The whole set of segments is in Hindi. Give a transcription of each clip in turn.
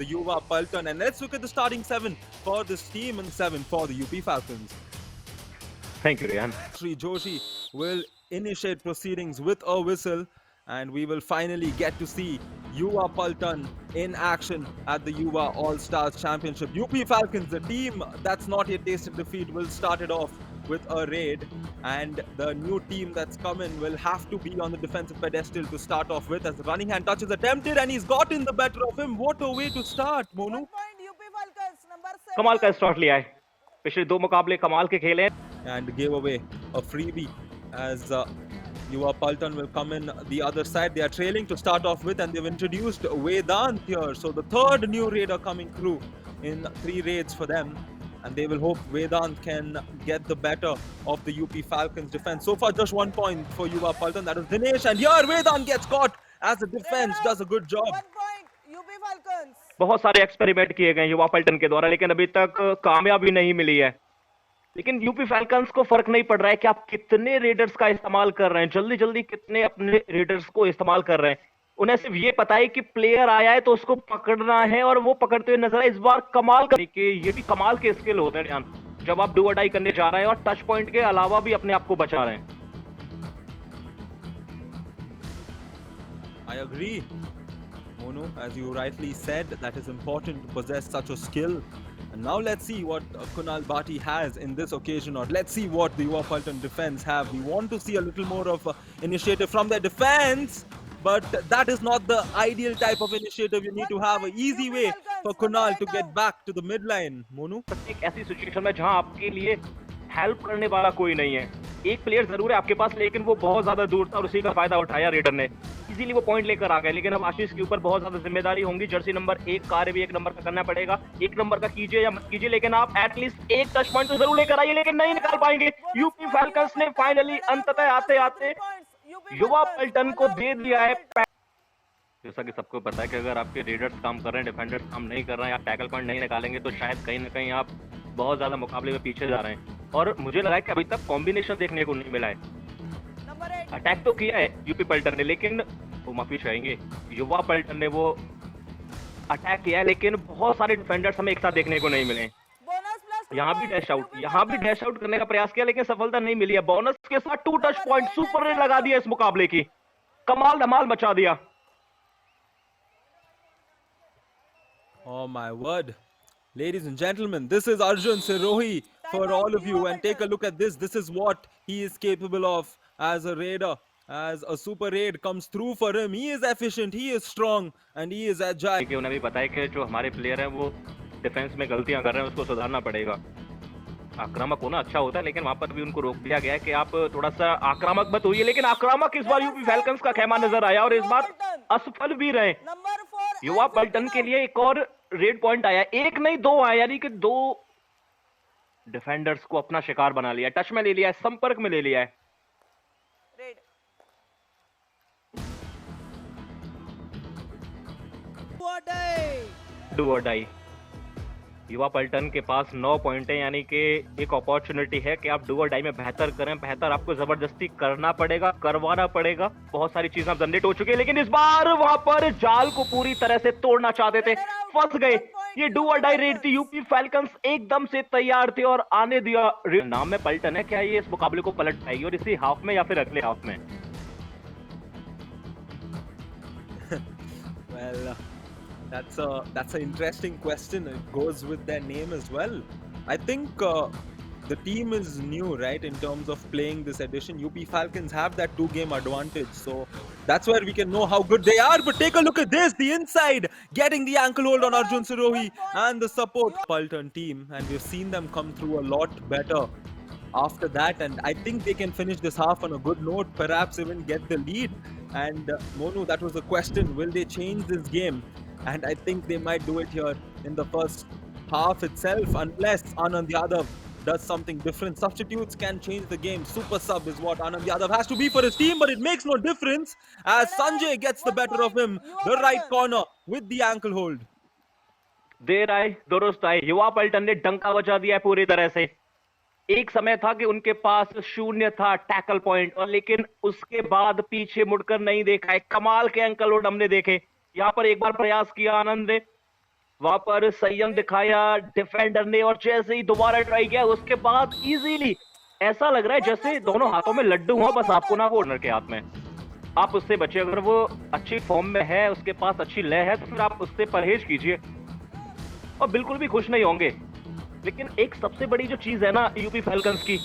the Yuva Paltan. And let's look at the starting 7 for this team and 7 for the UP Falcons. Thank you, Rehan. Sri Joshi will initiate proceedings with a whistle, and we will finally get to see Yuva Paltan in action at the Yuva All-Stars Championship. UP Falcons, the team that's not yet tasted defeat, will start it off with a raid, and the new team that's coming will have to be on the defensive pedestal to start off with, as the running hand touch is attempted and he's gotten the better of him. What a way to start, Monu. कमाल का स्टार्ट लिया है, पिछले 2 मुकाबले कमाल के खेले हैं. And gave away a freebie as Yuva Paltan will come in the other side. They are trailing to start off with, and they've introduced Vedant here. So the third new raider coming through in 3 raids for them. And they will hope Vedant can get the better of the UP Falcons defense. So far, just 1 point for Yuva Paltan. That is Dinesh. And here Vedant gets caught as the defense does a good job. बहुत सारे एक्सपेरिमेंट किए गए युवा पल्टन के द्वारा, लेकिन अभी तक कामयाबी नहीं मिली है. लेकिन यूपी फैल्कन्स को फर्क नहीं पड़ रहा है कि आप कितने रेडर्स का इस्तेमाल कर रहे हैं, जल्दी जल्दी कितने अपने रेडर्स को इस्तेमाल कर रहे हैं. उन्हें सिर्फ ये पता है कि प्लेयर आया है तो उसको पकड़ना है, और वो पकड़ते हुए नजर है. इस बार कमाल करने के ये भी कमाल के स्किल होते हैं ध्यान, जब आप डू और डाई करने जा रहे हैं और टच पॉइंट के अलावा भी अपने आप को बचा रहे हैं. I agree, Monu, as you rightly said, that is important to possess such a skill. And now let's see what Kunal Bhati has in this occasion, or let's see what the Yuva Paltan defense have. We want to see a little more of initiative from their defense, but that is not the ideal type of initiative. You need to have an easy way for Kunal to get back to the midline, Monu. एक ऐसी सिचुएशन में जहां आपके लिए हेल्प करने वाला कोई नहीं है. एक प्लेयर जरूर है आपके पास, लेकिन वो बहुत ज्यादा दूर था और उसी का फायदा उठाया रेडर ने. इजीली वो पॉइंट लेकर आ गए, लेकिन अब आशीष के ऊपर बहुत ज्यादा जिम्मेदारी होंगी. जर्सी नंबर 1 कार्य भी 1 नंबर का करना पड़ेगा. 1 नंबर का कीजिए या मत कीजिए, लेकिन आप एटलीस्ट एक टच पॉइंट तो जरूर लेकर आइए, लेकिन नहीं निकाल पाएंगे. यूपी फैल्कन्स ने फाइनली अंततः आते आते युवा पल्टन को दे दिया है. जैसा कि सबको पता है कि अगर आपके रेडर्स काम कर रहे हैं, डिफेंडर्स काम नहीं कर रहे हैं, आप टैकल पॉइंट नहीं निकालेंगे तो शायद कहीं ना कहीं आप बहुत ज्यादा मुकाबले में पीछे जा रहे हैं. और मुझे लगा है कि अभी तक कॉम्बिनेशन देखने को नहीं मिला है. अटैक तो किया है यूपी पल्टन ने, लेकिन वो माफी चाहेंगे, युवा पल्टन ने वो अटैक किया है, लेकिन बहुत सारे डिफेंडर्स हमें एक साथ देखने को नहीं मिले. यहाँ भी डैश आउट करने का प्रयास किया, लेकिन सफलता नहीं मिली है. बोनस के साथ 2 टच पॉइंट सुपर ने लगा दिया इस मुकाबले की. कमाल धमाल मचा दिया. Oh my word. Ladies and gentlemen, this is Arjun Sirohi for all of you, and take a look at this. This is what he is capable of as a raider. As a super raid comes through for him, he is efficient, he is strong, and he is agile. कि उन्हें भी पता है कि जो हमारे प्लेयर हैं वो डिफेंस में गलतियां कर रहे हैं, उसको सुधारना पड़ेगा. आक्रामक होना अच्छा होता है, लेकिन वहां पर भी उनको रोक दिया गया है कि आप थोड़ा सा आक्रामक मत होइए. लेकिन आक्रामक इस बार यूपी फैल्कन्स का खेमा नजर आया, और इस बार असफल भी रहे. युवा पल्टन के लिए एक और रेड पॉइंट आया, 1 नहीं 2 आया, यानी कि 2 डिफेंडर्स को अपना शिकार बना लिया, टच में ले लिया है, संपर्क में ले लिया है. डू और डाई. युवा पल्टन के पास 9 पॉइंट है, यानी कि एक अपॉर्चुनिटी है कि आप डू और डाई में बेहतर करें. बेहतर आपको जबरदस्ती करना पड़ेगा, करवाना पड़ेगा. बहुत सारी चीजें जनरेट हो चुकी है, लेकिन इस बार वहां पर जाल को पूरी तरह से तोड़ना चाहते थे, फंस गए. ये डू और डाई रेड थी. यूपी फैल्कन्स एकदम से तैयार थे और आने दिया. नाम में पल्टन है, क्या ये इस मुकाबले को पलट पाएगी और इसी हाफ में या फिर अगले हाफ में? Well, that's an interesting question. It goes with their name as well. I think the team is new, right, in terms of playing this edition. UP Falcons have that 2-game advantage, so that's where we can know how good they are. But take a look at this, the inside, getting the ankle hold on Arjun Sirohi and the support Paltan team, and we've seen them come through a lot better after that, and I think they can finish this half on a good note, perhaps even get the lead. And Monu, that was the question, will they change this game? And I think they might do it here in the first half itself, unless Anand Yadav does something different. Substitutes can change the game. Super sub is what Anand Yadav has to be for his team, but it makes no difference as Sanjay gets the better of him, the right corner with the ankle hold. देर आए दुरुस्त आए, युवा पल्टन ने डंका बजा दिया है पूरी तरह से. एक समय था कि उनके पास 0 था टैकल पॉइंट, और लेकिन उसके बाद पीछे मुड़कर नहीं देखा है. कमाल के एंकल होल्ड हमने देखे. यहाँ पर एक बार प्रयास किया आनंद ने, वहां पर संयम दिखाया डिफेंडर ने, और जैसे ही दोबारा ट्राई किया उसके बाद इजीली ऐसा लग रहा है जैसे दोनों हाथों में लड्डू हो, बस आपको ना वो ओनर के हाथ में। आप उससे बचिए, अगर वो अच्छी फॉर्म में है, उसके पास अच्छी लय है, तो फिर आप उससे परहेज कीजिए और बिल्कुल भी खुश नहीं होंगे। लेकिन एक सबसे बड़ी जो चीज है ना यूपी फैल्कन्स की,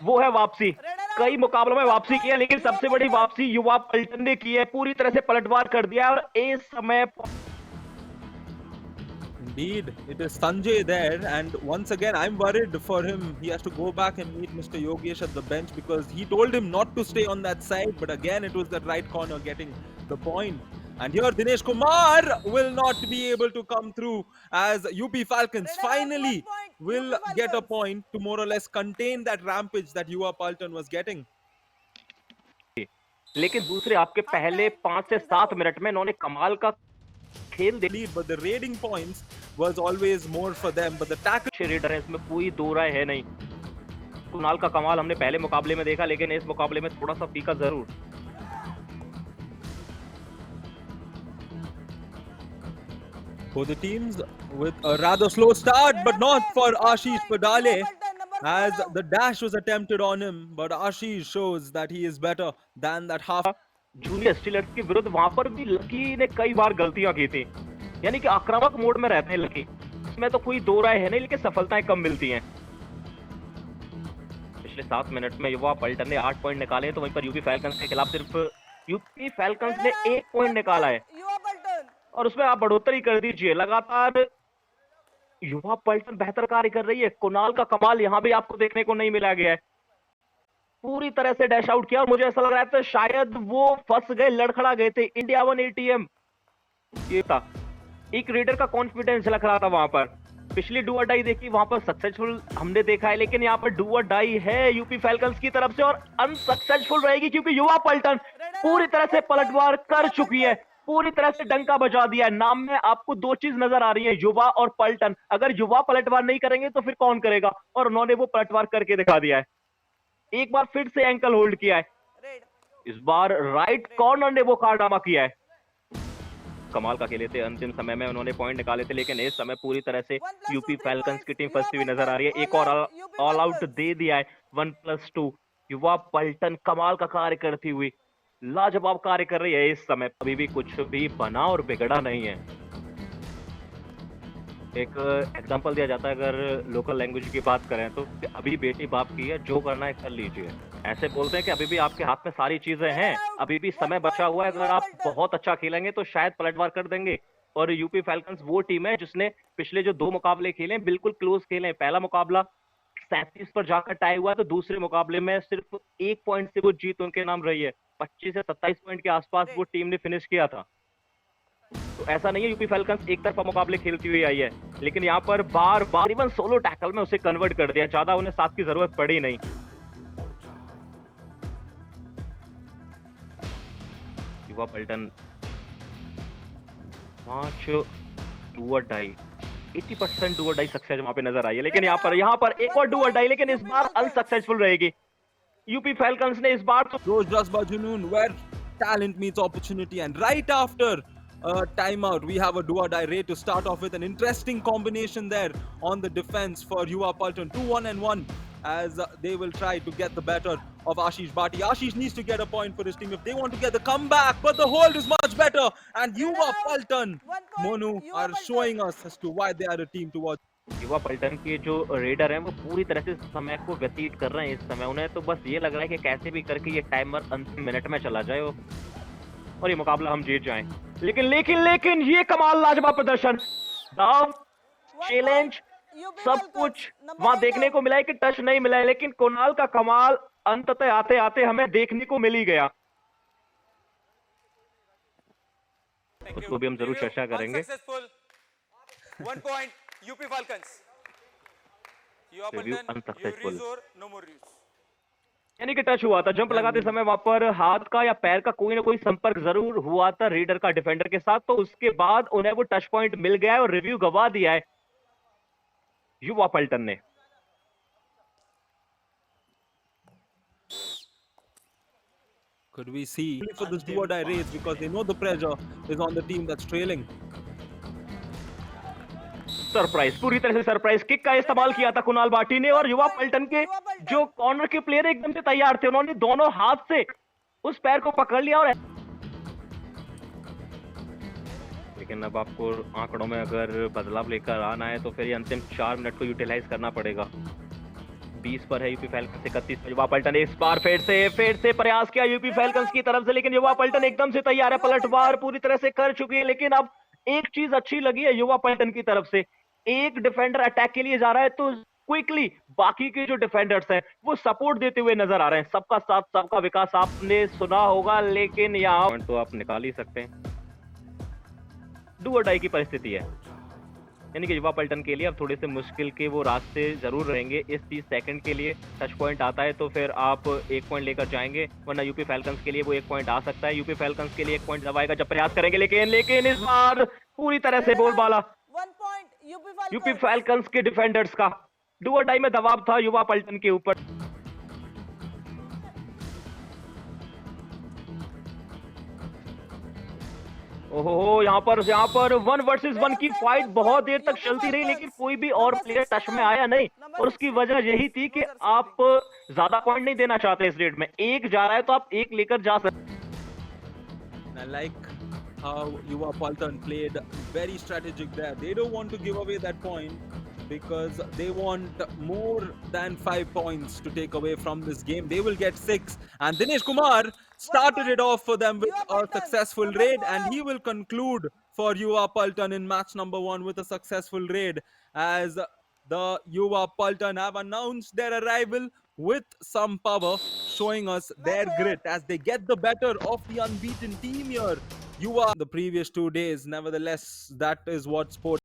वो है वापसी। कई मुकाबलों में वापसी की है, लेकिन सबसे बड़ी वापसी युवा पलटन ने की है, पूरी तरह से पलटवार कर दिया है। और इस समय Indeed, it is Sanjay there, and once again, I'm worried for him. He has to go back and meet Mr. Yogesh at the bench because he told him not to stay on that side, but again, it was that right corner getting the point. And here, Dinesh Kumar will not be able to come through as UP Falcons finally will get a point to more or less contain that rampage that UA Paltan was getting. लेकिन दूसरे आपके पहले 5 से 7 मिनट में इन्होंने कमाल का खेल दे Lead, but the raiding points was always more for them. But the tackle. अच्छे रेडर है, इसमें कोई दो राय है नहीं। कुणाल का कमाल हमने पहले मुकाबले में देखा, लेकिन इस मुकाबले में थोड़ा सा फीका जरूर। For the teams with a rather slow start, but not for Ashish Padale, as the dash was attempted on him. But Ashish shows that he is better than that half. Junior stealers के विरुद्ध वहां पर भी लकी ने कई बार गलतियां की थी, यानी कि आक्रामक मोड में रहते हैं लकी, इसमें तो कोई दो राय है नहीं, लेकिन सफलताएं कम मिलती हैं। पिछले 7 मिनट में युवा पलटन ने 8 पॉइंट निकाले, तो वहीं पर यूपी फैल्कन्स के खिलाफ सिर्फ यूपी फैल्कन्स ने 1 पॉइंट निकाला है, और उसमें आप बढ़ोतरी कर दीजिए। लगातार युवा पलटन बेहतर कार्य कर रही है। कुणाल का कमाल यहाँ भी आपको देखने को नहीं मिला गया है, पूरी तरह से डैश आउट किया, और मुझे ऐसा लग रहा था शायद वो फंस गए, लड़खड़ा गए थे। इंडिया 1 ATM ये था, एक रेडर का कॉन्फिडेंस झलक रहा था वहां पर। पिछली डू और डाई देखी, वहां पर सक्सेसफुल हमने देखा है, लेकिन यहाँ पर डू और डाई है यूपी फैल्कन्स की तरफ से, और अनसक्सेसफुल रहेगी क्योंकि युवा पलटन पूरी तरह से पलटवार कर चुकी है, पूरी तरह से डंका बजा दिया है। नाम में आपको दो चीज नजर आ रही है, युवा और पलटन। अगर युवा पलटवार नहीं करेंगे तो फिर कौन करेगा, और उन्होंने वो पलटवार करके दिखा दिया है। एक बार फिर से एंकल होल्ड किया है, इस बार राइट कॉर्नर ने वो कारनामा किया है। कमाल का खेले थे, अंतिम समय में उन्होंने पॉइंट निकाले थे, लेकिन इस समय पूरी तरह से यूपी फैल्कन्स की टीम फंसती हुई नजर आ रही है। एक और ऑल आउट दे दिया है 1+2। युवा पलटन कमाल का कार्य करती हुई लाजवाब कार्य कर रही है इस समय, अभी भी कुछ भी बना और बिगड़ा नहीं है। एक एग्जांपल दिया जाता है, अगर लोकल लैंग्वेज की बात करें तो, अभी बेटी बाप की है, जो करना है कर लीजिए। ऐसे बोलते हैं कि अभी भी आपके हाथ में सारी चीजें हैं, अभी भी समय बचा हुआ है, अगर आप बहुत अच्छा खेलेंगे तो शायद पलटवार कर देंगे। और यूपी फैल्कन्स वो टीम है जिसने पिछले जो 2 मुकाबले खेले बिल्कुल क्लोज खेले। पहला मुकाबला 37 पर जाकर टाई हुआ, तो दूसरे मुकाबले में सिर्फ 1 पॉइंट से वो जीत उनके नाम रही है। 25 से 27 पॉइंट के आसपास वो टीम ने फिनिश किया था। तो ऐसा नहीं है यूपी फैल्कन्स एक तरफा मुकाबले खेलती हुई आई है, लेकिन यहाँ पर बार बार इवन सोलो टैकल में उसे कन्वर्ट कर दिया, ज्यादा उन्हें साथ की जरूरत पड़ी नहीं। युवा पलटन 5 डू और डाई, 80% डू और डाई सक्सेस वहां पे नजर आई है, लेकिन यहाँ पर एक और डू और डाई, लेकिन इस बार अनसक्सेसफुल रहेगी यूपी फैल्कन्स ने। इस बार तो Those just by Junoon, where talent meets opportunity, and right after timeout, we have a do or die raid to start off with. An interesting combination there on the defense for Yuva Paltan. 2-1-1 as they will try to get the better of Ashish Bhati. Ashish needs to get a point for his team if they want to get the comeback, but the hold is much better. And Yuva Paltan, Monu, are showing us as to why they are a team to watch. युवा पलटन के जो रेडर हैं वो पूरी तरह से समय को व्यतीत कर रहे हैं। इस समय उन्हें तो बस ये लग रहा है कि कैसे भी करके ये टाइमर अंतिम मिनट में चला जाए और ये मुकाबला हम जीत जाएं। लेकिन ये कमाल लाजवाब प्रदर्शन, दाव, चैलेंज, सब कुछ वहां देखने को मिला है कि टच नहीं मिला है, लेकिन कुणाल का कमाल अंततः आते आते हमें देखने को मिल ही गया। उसको भी हम जरूर चर्चा करेंगे। One point, UP Falcons. Review unsuccessful. No more reviews. यानी कि टच हुआ था, जंप लगाते समय वहां पर हाथ का या पैर का कोई ना कोई संपर्क जरूर हुआ था रेडर का डिफेंडर के साथ, तो उसके बाद उन्हें वो टच पॉइंट मिल गया है और रिव्यू गवा दिया है युवा पलटन ने। Could we see for this do or die race, because they know the pressure is on the team that's trailing. Surprise, पूरी तरह से सरप्राइज किक का इस्तेमाल किया था कुणाल भाटी ने, और युवा पलटन के जो कॉर्नर के प्लेयर एकदम से तैयार थे, उन्होंने दोनों हाथ से उस पैर को पकड़ लिया। और लेकिन अब आपको आंकड़ों में अगर बदलाव लेकर आना है तो फिर ये अंतिम 4 मिनट को यूटिलाइज करना पड़ेगा। 20 पर है यूपी फैल्कन्स, 31 पर युवा पलटन। इस बार फिर से प्रयास किया यूपी फैल्कन्स की तरफ से, लेकिन युवा पलटन एकदम से तैयार है, पलटवार पूरी तरह से कर चुकी है। लेकिन अब एक चीज अच्छी लगी है युवा पलटन की तरफ से, एक डिफेंडर अटैक के लिए जा रहा है तो क्विकली बाकी के जो डिफेंडर्स हैं वो सपोर्ट देते हुए नजर आ रहे हैं। सबका साथ सबका विकास आपने सुना होगा, लेकिन यहाँ तो आप निकाल ही सकते हैं। डू और डाई की परिस्थिति है, यानी कि युवा पलटन के लिए अब थोड़े से मुश्किल के वो रास्ते जरूर रहेंगे। इस 30 सेकंड के लिए टच पॉइंट आता है तो फिर आप 1 पॉइंट लेकर जाएंगे, वरना यूपी फैल्कन्स के लिए वो 1 पॉइंट आ सकता है। यूपी फैल्कन्स के लिए 1 पॉइंट जब आएगा जब प्रयास करेंगे, लेकिन इस बार पूरी तरह से बोलबाला 1 point यूपी फैल्कन्स के डिफेंडर्स का। डू और डाई में दबाव था युवा पलटन के ऊपर। ओहो, यहाँ पर 1 वर्सेस 1 की फाइट बहुत देर तक चलती रही, लेकिन कोई भी और प्लेयर टच में आया नहीं, और उसकी वजह यही थी कि आप ज्यादा पॉइंट नहीं देना चाहते इस रेट में। 1 जा रहा है तो आप 1 लेकर जा सकते। I like how Yuva Paltan played very strategic there. They don't want to give away that point because they want more than 5 points to take away from this game. They will get 6, and Dinesh Kumar started it off for them with a successful raid, and he will conclude for Yuva Paltan in match number 1 with a successful raid, as the Yuva Paltan have announced their arrival with some power, showing us their grit as they get the better of the unbeaten team here. You are the previous 2 days. Nevertheless, that is what sport